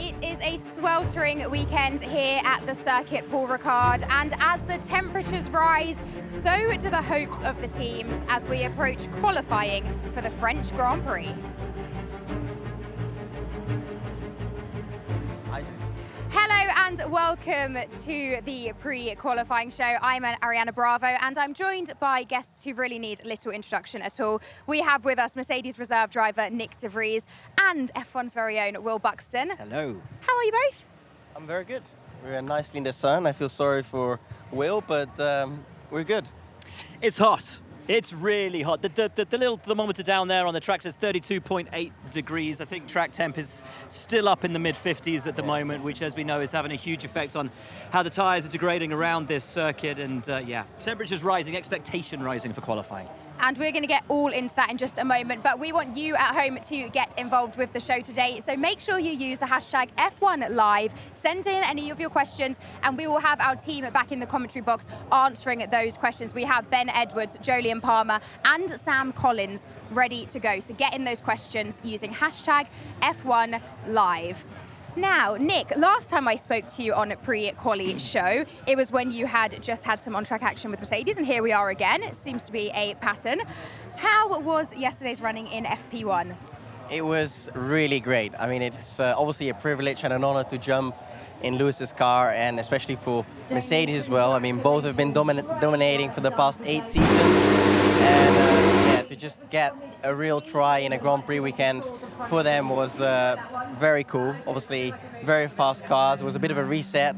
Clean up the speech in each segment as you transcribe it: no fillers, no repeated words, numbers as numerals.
It is a sweltering weekend here at the circuit, Paul Ricard, and as the temperatures rise, so do the hopes of the teams as we approach qualifying for the French Grand Prix. Hello and welcome to the pre-qualifying show. I'm Ariana Bravo and I'm joined by guests who really need little introduction at all. We have with us Mercedes reserve driver Nick de Vries and F1's very own Will Buxton. Hello. How are you both? I'm very good. We're nicely in the sun. I feel sorry for Will, but we're good. It's hot. It's really hot. The little thermometer down there on the track says 32.8 degrees. I think track temp is still up in the mid-50s at the moment, which, as we know, is having a huge effect on how the tyres are degrading around this circuit. And yeah, temperatures rising, expectation rising for qualifying. And we're going to get all into that in just a moment, but we want you at home to get involved with the show today. So make sure you use the hashtag F1Live, send in any of your questions, and we will have our team back in the commentary box answering those questions. We have Ben Edwards, Jolyon Palmer, and Sam Collins ready to go. So get in those questions using hashtag F1Live. Now, Nick, last time I spoke to you on a pre-quali show, it was when you had just had some on-track action with Mercedes, and here we are again. It seems to be a pattern. How was yesterday's running in FP1? It was really great. I mean, it's obviously a privilege and an honor to jump in Lewis's car, and especially for Mercedes as well. I mean, both have been dominating for the past 8 seasons. And yeah, to just get a real try in a Grand Prix weekend for them was very cool. Obviously, very fast cars. It was a bit of a reset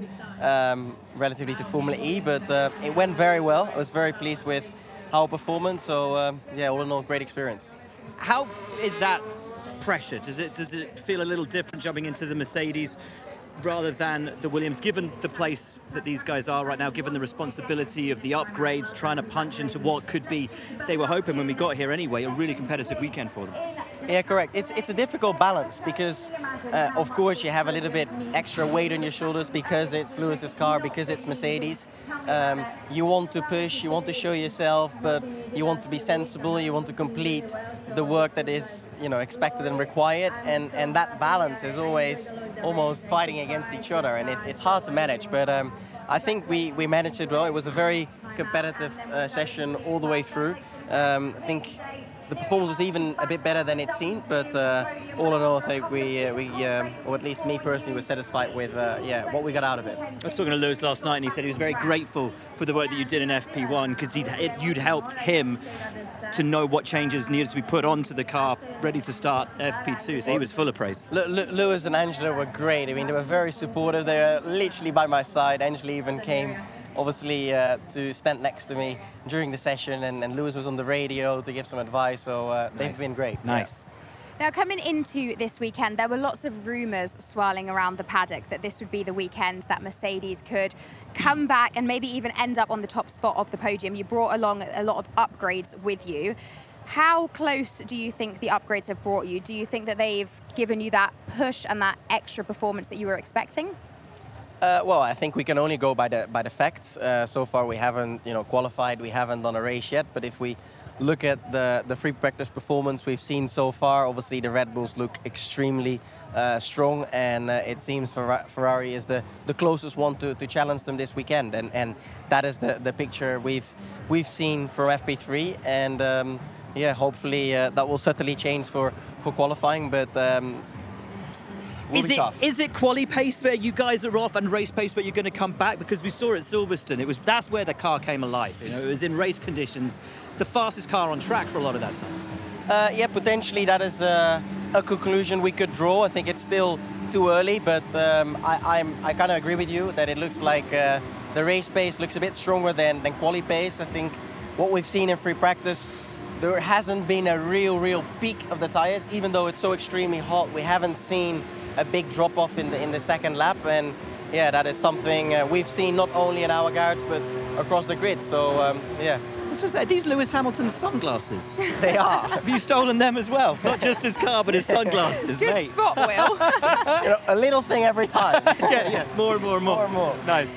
relatively to Formula E, but it went very well. I was very pleased with our performance. So yeah, all in all, great experience. How is that pressure? Does it feel a little different jumping into the Mercedes rather than the Williams, given the place that these guys are right now, given the responsibility of the upgrades, trying to punch into what could be, they were hoping when we got here anyway, a really competitive weekend for them? Yeah, correct. It's a difficult balance because, of course, you have a little bit extra weight on your shoulders because it's Lewis's car, because it's Mercedes. You want to push, you want to show yourself, but you want to be sensible, you want to complete the work that is, expected and required, and that balance is always almost fighting against each other, and it's hard to manage. But I think we managed it well. It was a very competitive session all the way through. I think the performance was even a bit better than it seemed, but all in all, I think we or at least me personally, was satisfied with what we got out of it. I was talking to Lewis last night, and he said he was very grateful for the work that you did in FP1 because you'd helped him to know what changes needed to be put onto the car ready to start FP2, so he was full of praise. Lewis and Angela were great. I mean, they were very supportive. They were literally by my side. Angela even came, obviously, to stand next to me during the session, and Lewis was on the radio to give some advice, so they've been great. Nice. Yeah. Now, coming into this weekend, there were lots of rumours swirling around the paddock that this would be the weekend that Mercedes could come back and maybe even end up on the top spot of the podium. You brought along a lot of upgrades with you. How close do you think the upgrades have brought you? Do you think that they've given you that push and that extra performance that you were expecting? Well, I think we can only go by the facts. So far, we haven't qualified, we haven't done a race yet. But if we look at the free practice performance we've seen so far, obviously the Red Bulls look extremely strong, and it seems Ferrari is the closest one to challenge them this weekend, and that is the picture we've seen for FP3, and yeah, hopefully that will certainly change for qualifying, but Is it quali pace where you guys are off and race pace where you're going to come back? Because we saw at Silverstone, that's where the car came alive. It was in race conditions, the fastest car on track for a lot of that time. Yeah, potentially that is a conclusion we could draw. I think it's still too early, but I kind of agree with you that it looks like the race pace looks a bit stronger than quali pace. I think what we've seen in free practice, there hasn't been a real peak of the tires, even though it's so extremely hot. We haven't seen a big drop-off in the second lap, and yeah, that is something we've seen not only at our garage but across the grid. So yeah. Are these Lewis Hamilton's sunglasses? They are. Have you stolen them as well? Not just his car, but his sunglasses, Good mate. spot, Will. A little thing every time. Yeah, more and more. More and more. Nice.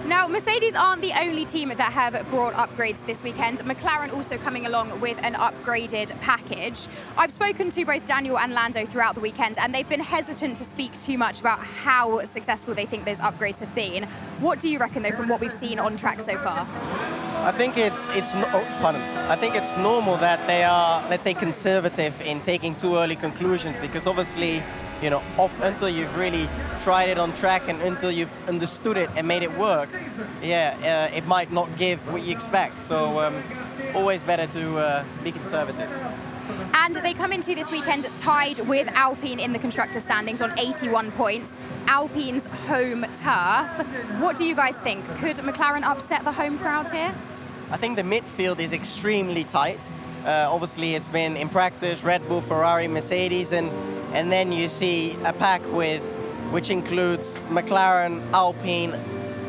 Now, Mercedes aren't the only team that have brought upgrades this weekend. McLaren also coming along with an upgraded package. I've spoken to both Daniel and Lando throughout the weekend, and they've been hesitant to speak too much about how successful they think those upgrades have been. What do you reckon, though, from what we've seen on track so far? I think I think it's normal that they are, let's say, conservative in taking too early conclusions, because obviously, you know, until you've really tried it on track and until you've understood it and made it work, it might not give what you expect. So always better to be conservative. And they come into this weekend tied with Alpine in the constructor standings on 81 points. Alpine's home turf. What do you guys think? Could McLaren upset the home crowd here? I think the midfield is extremely tight. Obviously, it's been in practice Red Bull, Ferrari, Mercedes, and then you see a pack which includes McLaren, Alpine,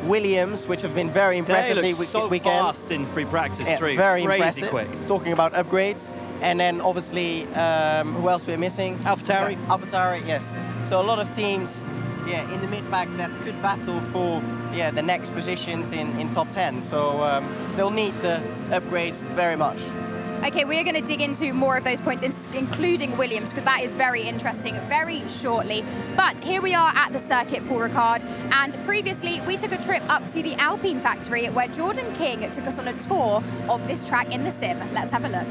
Williams, which have been very impressive they look so weekend. Fast in free practice too. Very Crazy impressive. Quick. Talking about upgrades, and then obviously who else we're missing? AlphaTauri. AlphaTauri, yes. So a lot of teams, in the mid pack that could battle for the next positions in top 10. So they'll need the upgrades very much. Okay, we are going to dig into more of those points, including Williams, because that is very interesting, very shortly. But here we are at the circuit, Paul Ricard, and previously we took a trip up to the Alpine factory where Jordan King took us on a tour of this track in the sim. Let's have a look.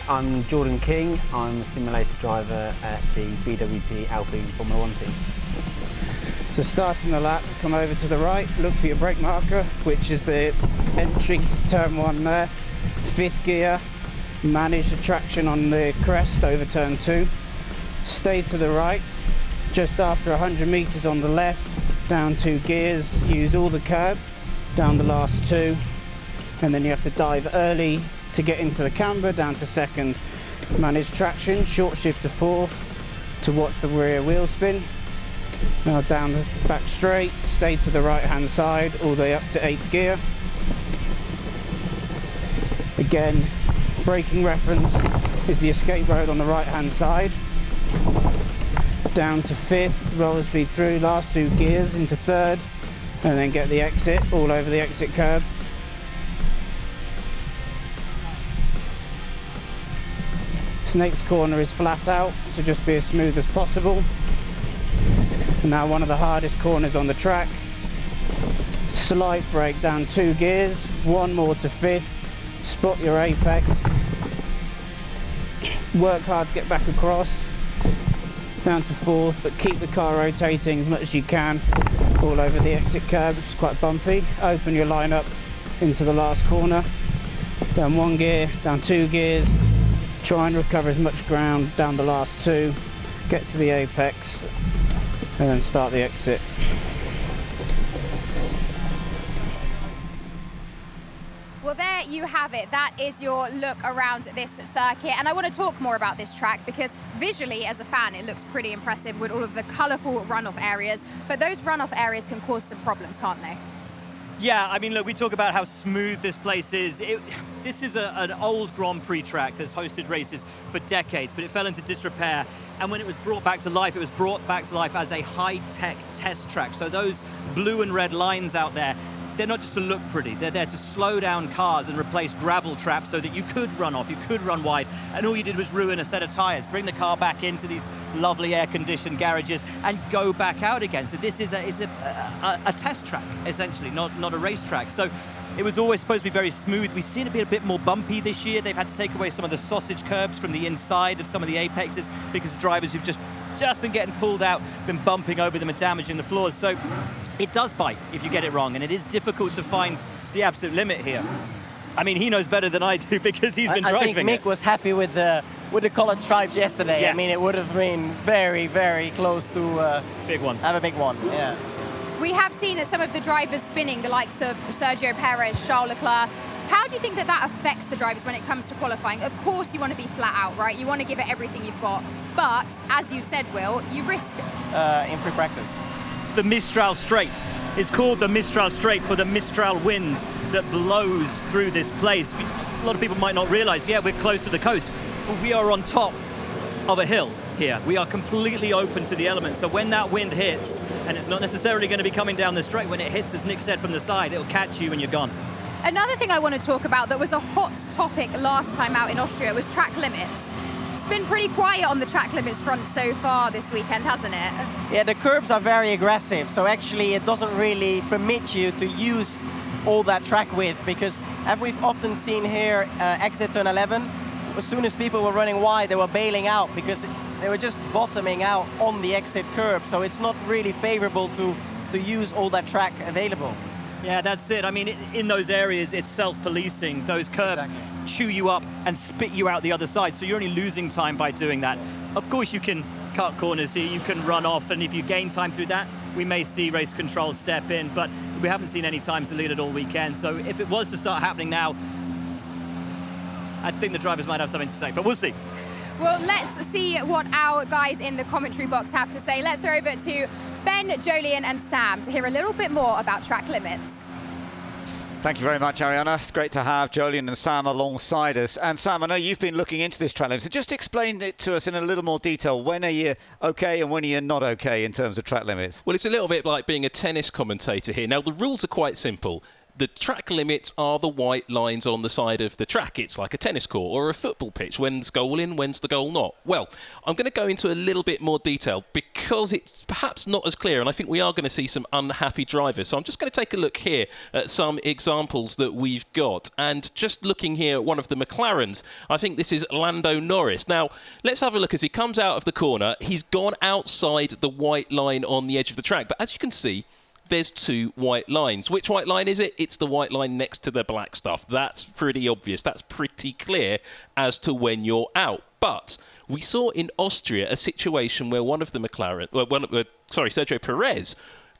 I'm Jordan King. I'm a simulator driver at the BWT Alpine Formula 1 team. So starting the lap, come over to the right, look for your brake marker, which is the entry to turn 1 there. 5th gear, manage the traction on the crest over turn 2. Stay to the right, just after 100 meters on the left, down 2 gears, use all the curb, down the last 2, and then you have to dive early to get into the camber, down to 2nd. Manage traction, short shift to 4th to watch the rear wheel spin. Now down the back straight, stay to the right hand side all the way up to 8th gear. Again, braking reference is the escape road on the right hand side. Down to 5th, roller speed through, last 2 gears into 3rd, and then get the exit all over the exit curb. This next corner is flat out, so just be as smooth as possible. Now one of the hardest corners on the track. Slight brake down 2 gears, 1 more to 5th, spot your apex. Work hard to get back across, down to 4th, but keep the car rotating as much as you can all over the exit curb, which is quite bumpy. Open your line up into the last corner, down 1 gear, down 2 gears, try and recover as much ground down the last 2, get to the apex, and then start the exit. Well, there you have it. That is your look around this circuit. And I want to talk more about this track because visually, as a fan, it looks pretty impressive with all of the colourful runoff areas. But those runoff areas can cause some problems, can't they? Yeah, I mean, look, we talk about how smooth this place is. This is an old Grand Prix track that's hosted races for decades, but it fell into disrepair. And when it was brought back to life, it was brought back to life as a high-tech test track. So those blue and red lines out there, they're not just to look pretty, they're there to slow down cars and replace gravel traps so that you could run off, you could run wide, and all you did was ruin a set of tires, bring the car back into these lovely air-conditioned garages and go back out again. So this is a test track, essentially, not a race track. So it was always supposed to be very smooth. We've seen it be a bit more bumpy this year. They've had to take away some of the sausage curbs from the inside of some of the apexes because drivers who've just been getting pulled out, been bumping over them and damaging the floors. So it does bite if you get it wrong, and it is difficult to find the absolute limit here. I mean, he knows better than I do because he's been driving I think Mick was happy with the colored stripes yesterday. Yes. I mean, it would have been very, very close to big one. Have a big one. Yeah. We have seen some of the drivers spinning, the likes of Sergio Perez, Charles Leclerc. How do you think that affects the drivers when it comes to qualifying? Of course, you want to be flat out, right? You want to give it everything you've got. But, as you said, Will, you risk... in free practice. The Mistral Strait. It's called the Mistral Strait for the Mistral wind that blows through this place. A lot of people might not realize, yeah, we're close to the coast, but we are on top of a hill. here. We are completely open to the elements. So when that wind hits, and it's not necessarily going to be coming down the straight, when it hits, as Nick said, from the side, it'll catch you and you're gone. Another thing I want to talk about that was a hot topic last time out in Austria was track limits. It's been pretty quiet on the track limits front so far this weekend, hasn't it? Yeah, the curbs are very aggressive, so actually it doesn't really permit you to use all that track width, because as we've often seen here, exit turn 11, as soon as people were running wide, they were bailing out because they were just bottoming out on the exit curb, so it's not really favorable to use all that track available. Yeah, that's it. I mean, in those areas, it's self-policing. Those curbs chew you up and spit you out the other side, so you're only losing time by doing that. Of course, you can cut corners here, you can run off, and if you gain time through that, we may see race control step in, but we haven't seen any times deleted all weekend, so if it was to start happening now, I think the drivers might have something to say, but we'll see. Well, let's see what our guys in the commentary box have to say. Let's throw over to Ben, Jolien and Sam to hear a little bit more about track limits. Thank you very much, Ariana. It's great to have Jolien and Sam alongside us. And Sam, I know you've been looking into this track limits, so just explain it to us in a little more detail. When are you okay and when are you not okay in terms of track limits? Well, it's a little bit like being a tennis commentator here. Now, the rules are quite simple. The track limits are the white lines on the side of the track. It's like a tennis court or a football pitch. When's goal in, when's the goal not? Well, I'm going to go into a little bit more detail because it's perhaps not as clear, and I think we are going to see some unhappy drivers. So I'm just going to take a look here at some examples that we've got. And just looking here at one of the McLarens, I think this is Lando Norris. Now, let's have a look as he comes out of the corner. He's gone outside the white line on the edge of the track. But as you can see, there's two white lines. Which white line is it? It's the white line next to the black stuff. That's pretty obvious. That's pretty clear as to when you're out. But we saw in Austria a situation where one of the Sergio Perez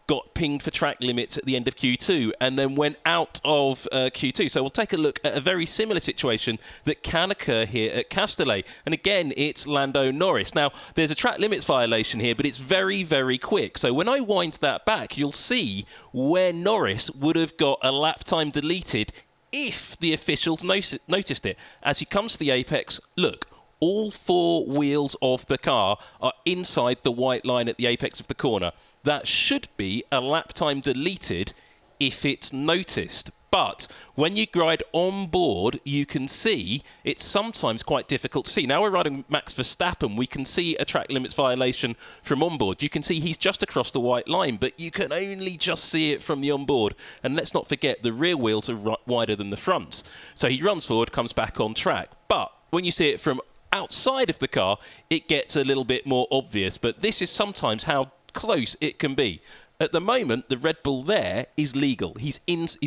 got pinged for track limits at the end of Q2 and then went out of Q2. So we'll take a look at a very similar situation that can occur here at Castellet. And again, it's Lando Norris. Now, there's a track limits violation here, but it's very, very quick. So when I wind that back, you'll see where Norris would have got a lap time deleted if the officials noticed it. As he comes to the apex, look, all four wheels of the car are inside the white line at the apex of the corner. That should be a lap time deleted if it's noticed. But when you ride on board, you can see it's sometimes quite difficult to see. Now we're riding Max Verstappen. We can see a track limits violation from onboard. You can see he's just across the white line, but you can only just see it from the onboard. And let's not forget the rear wheels are wider than the fronts. So he runs forward, comes back on track. But when you see it from outside of the car, it gets a little bit more obvious. But this is sometimes how close it can be. At the moment, the Red Bull there is legal. He's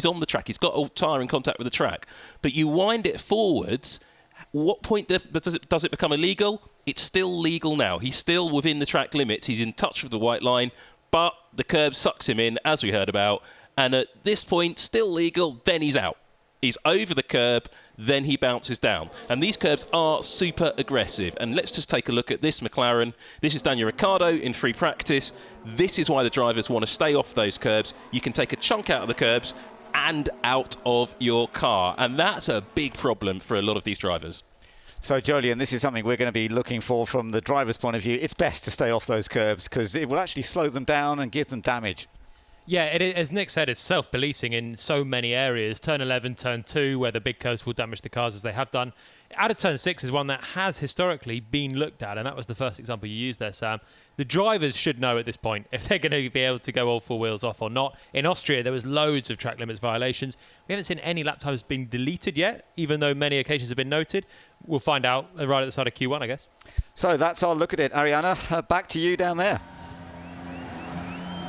on the track. He's got a tyre in contact with the track. But you wind it forwards, what point does it become illegal? It's still legal now. He's still within the track limits. He's in touch with the white line, but the curb sucks him in, as we heard about. And at this point, still legal, then he's out. He's over the curb, then he bounces down. And these curbs are super aggressive. And let's just take a look at this McLaren. This is Daniel Ricciardo in free practice. This is why the drivers want to stay off those curbs. You can take a chunk out of the curbs and out of your car. And that's a big problem for a lot of these drivers. So, Jolien, this is something we're going to be looking for from the driver's point of view. It's best to stay off those curbs because it will actually slow them down and give them damage. Yeah, as Nick said, it's self-policing in so many areas. Turn 11, turn 2, where the big curves will damage the cars as they have done. Out of turn 6 is one that has historically been looked at, and that was the first example you used there, Sam. The drivers should know at this point if they're going to be able to go all four wheels off or not. In Austria, there was loads of track limits violations. We haven't seen any lap times being deleted yet, even though many occasions have been noted. We'll find out right at the start of Q1, I guess. So that's our look at it. Ariana, back to you down there.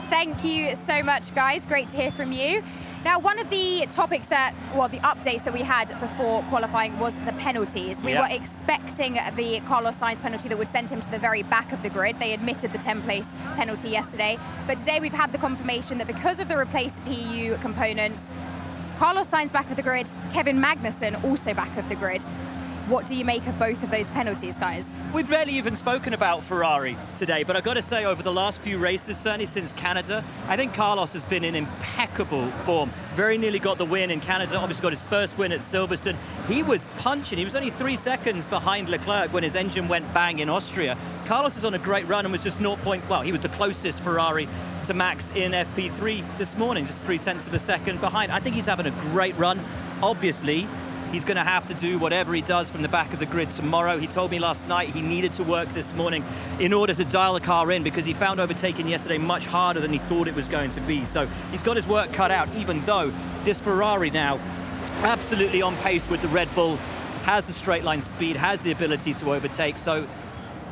Thank you so much, guys. Great to hear from you. Now, one of the topics the updates that we had before qualifying was the penalties. We were expecting the Carlos Sainz penalty that would send him to the very back of the grid. They admitted the 10th-place penalty yesterday. But today we've had the confirmation that because of the replaced PU components, Carlos Sainz back of the grid, Kevin Magnussen also back of the grid. What do you make of both of those penalties, guys? We've rarely even spoken about Ferrari today, but I've got to say, over the last few races, certainly since Canada, I think Carlos has been in impeccable form. Very nearly got the win in Canada, obviously got his first win at Silverstone. He was punching. He was only 3 seconds behind Leclerc when his engine went bang in Austria. Carlos is on a great run and was just he was the closest Ferrari to Max in FP3 this morning, just 0.3 of a second behind. I think he's having a great run. Obviously, he's going to have to do whatever he does from the back of the grid tomorrow. He told me last night he needed to work this morning in order to dial the car in, because he found overtaking yesterday much harder than he thought it was going to be. So he's got his work cut out, even though this Ferrari now absolutely on pace with the Red Bull, has the straight line speed, has the ability to overtake. So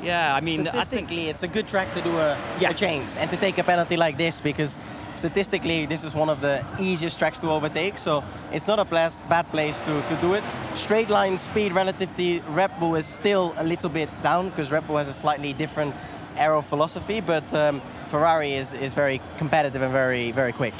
yeah, I mean, statistically, it's a good track to do a change and to take a penalty like this, because statistically, this is one of the easiest tracks to overtake, so it's not a bad place to do it. Straight line speed relative to Red Bull is still a little bit down, because Red Bull has a slightly different aero philosophy, but Ferrari is very competitive and very, very quick.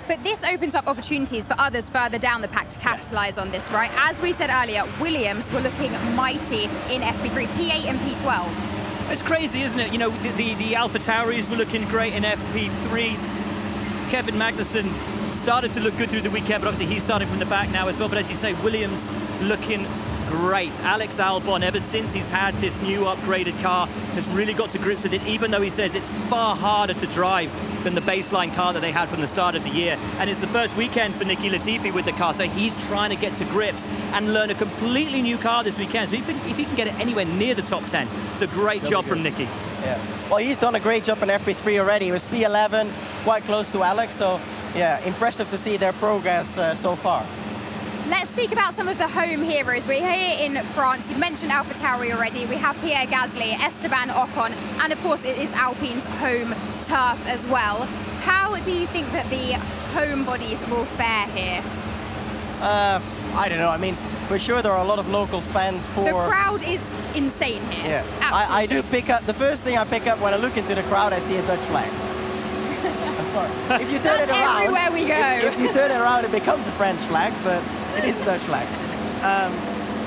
But this opens up opportunities for others further down the pack to capitalise on this, right? As we said earlier, Williams were looking mighty in FP3, P8 and P12. It's crazy, isn't it? You know, the Alpha Tauris were looking great in FP3. Kevin Magnussen started to look good through the weekend, but obviously he's starting from the back now as well. But as you say, Williams looking great. Alex Albon, ever since he's had this new upgraded car, has really got to grips with it, even though he says it's far harder to drive than the baseline car that they had from the start of the year. And it's the first weekend for Nicky Latifi with the car, so he's trying to get to grips and learn a completely new car this weekend. So if he can get it anywhere near the top 10, it's a great job from Nicky. Yeah. Well, he's done a great job in FP3 already. He was P11, quite close to Alex, so yeah, impressive to see their progress so far. Let's speak about some of the home heroes. We're here in France. You mentioned AlphaTauri already. We have Pierre Gasly, Esteban Ocon, and of course it is Alpine's home turf as well. How do you think that the home bodies will fare here? I don't know. I mean, for sure there are a lot of local fans for... The crowd is insane here. Yeah, I do pick up, the first thing I pick up when I look into the crowd, I see a Dutch flag. I'm sorry. If you turn it around, everywhere we go. If you turn it around, it becomes a French flag, but it is a Dutch flag.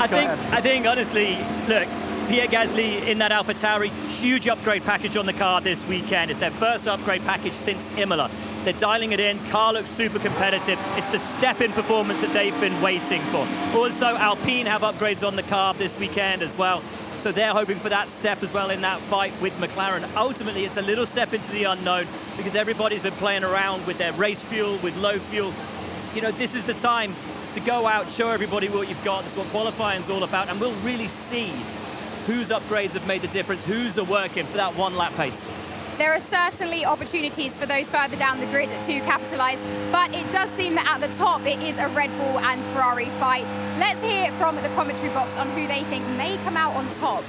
I think honestly, look, Pierre Gasly in that AlphaTauri, huge upgrade package on the car this weekend. It's their first upgrade package since Imola. They're dialing it in. Car looks super competitive. It's the step-in performance that they've been waiting for. Also, Alpine have upgrades on the car this weekend as well. So they're hoping for that step as well in that fight with McLaren. Ultimately, it's a little step into the unknown, because everybody's been playing around with their race fuel, with low fuel. You know, this is the time to go out, show everybody what you've got. This is what qualifying's all about, and we'll really see whose upgrades have made the difference, who's are working for that one lap pace. There are certainly opportunities for those further down the grid to capitalise, but it does seem that at the top it is a Red Bull and Ferrari fight. Let's hear from the commentary box on who they think may come out on top.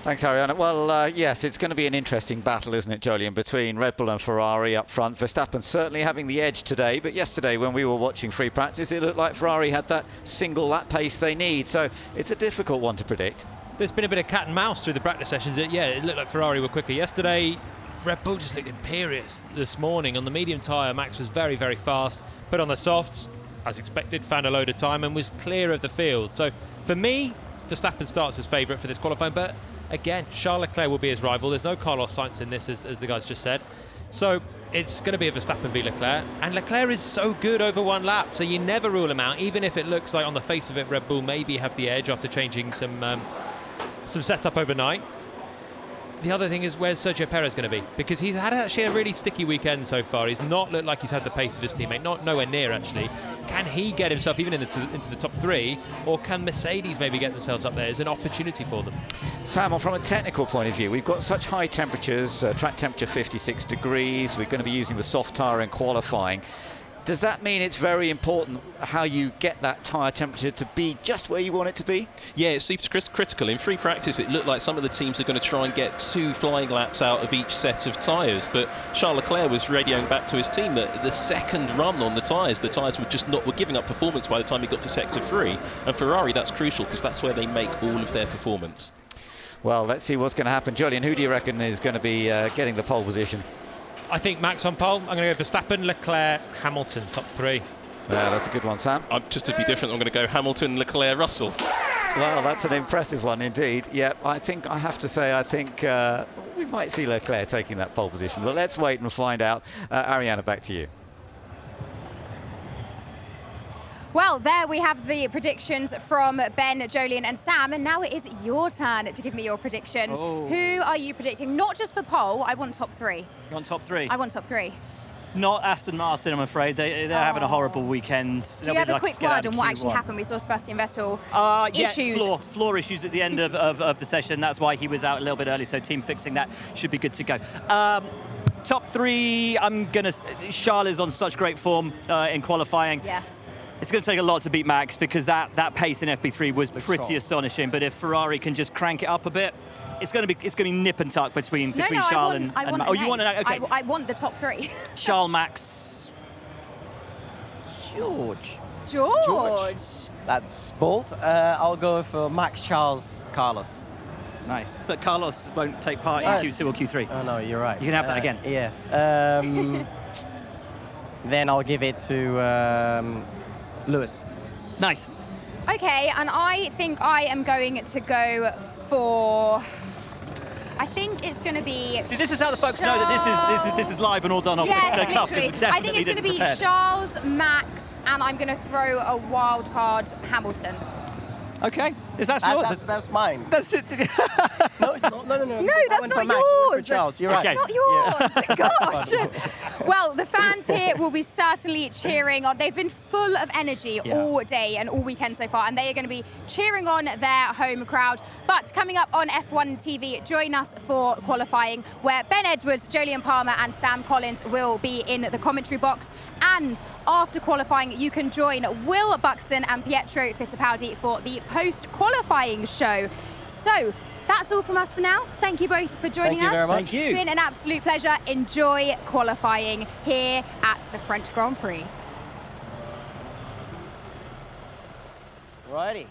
Thanks, Ariana. Well, yes, it's going to be an interesting battle, isn't it, Jolien, between Red Bull and Ferrari up front. Verstappen certainly having the edge today, but yesterday when we were watching free practice, it looked like Ferrari had that single lap pace they need, so it's a difficult one to predict. There's been a bit of cat and mouse through the practice sessions. It looked like Ferrari were quicker yesterday. Red Bull just looked imperious this morning. On the medium tyre, Max was very, very fast, but on the softs, as expected, found a load of time and was clear of the field. So for me, Verstappen starts as favourite for this qualifying, but again, Charles Leclerc will be his rival. There's no Carlos Sainz in this, as the guys just said. So it's going to be a Verstappen v Leclerc, and Leclerc is so good over one lap, so you never rule him out, even if it looks like on the face of it Red Bull maybe have the edge after changing some setup overnight. The other thing is, where's Sergio Perez going to be? Because he's had actually a really sticky weekend so far. He's not looked like he's had the pace of his teammate, nowhere near actually. Can he get himself even into the top three, or can Mercedes maybe get themselves up there? It's an opportunity for them. Sam, from a technical point of view, we've got such high temperatures, track temperature 56 degrees, we're going to be using the soft tyre in qualifying. Does that mean it's very important how you get that tyre temperature to be just where you want it to be? Yeah, it's super critical. In free practice, it looked like some of the teams are going to try and get 2 flying laps out of each set of tyres, but Charles Leclerc was radioing back to his team that the second run on the tyres were giving up performance by the time he got to sector 3, and Ferrari, that's crucial because that's where they make all of their performance. Well, let's see what's going to happen. Jolien, who do you reckon is going to be getting the pole position? I think Max on pole. I'm going to go Verstappen, Leclerc, Hamilton, top 3. Yeah, that's a good one, Sam. Just to be different, I'm going to go Hamilton, Leclerc, Russell. Well, that's an impressive one indeed. Yeah, I think I have to say, I think we might see Leclerc taking that pole position. But let's wait and find out. Ariana, back to you. Well, there we have the predictions from Ben, Jolien and Sam, and now it is your turn to give me your predictions. Oh. Who are you predicting? Not just for pole, I want top 3. You want top 3? I want top 3. Not Aston Martin, I'm afraid. They're having a horrible weekend. Do you have a quick word on what actually happened? We saw Sebastian Vettel issues. Yeah, floor issues at the end of the session. That's why he was out a little bit early, so team fixing that should be good to go. Top 3, Charles is on such great form in qualifying. Yes. It's going to take a lot to beat Max because that pace in FP3 was pretty astonishing. But if Ferrari can just crank it up a bit, it's going to be nip and tuck between Charles and Max. Oh, you want an okay? I want the top 3. Charles, Max, George. That's bold. I'll go for Max, Charles, Carlos. Nice. But Carlos won't take part in Q2 or Q3. Oh no, you're right. You can have that again. Yeah. Then I'll give it to Lewis. Nice. Okay, and I think I am going to go for. I think it's going to be. See, this is how the folks know that this is live and all done off the cuff. Literally. I think it's going to be Charles, Max, and I'm going to throw a wild card, Hamilton. Okay, is that yours? That's mine. That's it. No, it's not. No. No, that's not Max, yours. Charles, you're right. That's not yours. Gosh. Well, the fans here will be certainly cheering on. They've been full of energy all day and all weekend so far, and they are going to be cheering on their home crowd. But coming up on F1 TV, join us for qualifying, where Ben Edwards, Jolien Palmer, and Sam Collins will be in the commentary box. And after qualifying, you can join Will Buxton and Pietro Fittipaldi for the post-qualifying show. So that's all from us for now. Thank you both for joining us. Thank you very much. Thank you. It's been an absolute pleasure. Enjoy qualifying here at the French Grand Prix. Righty.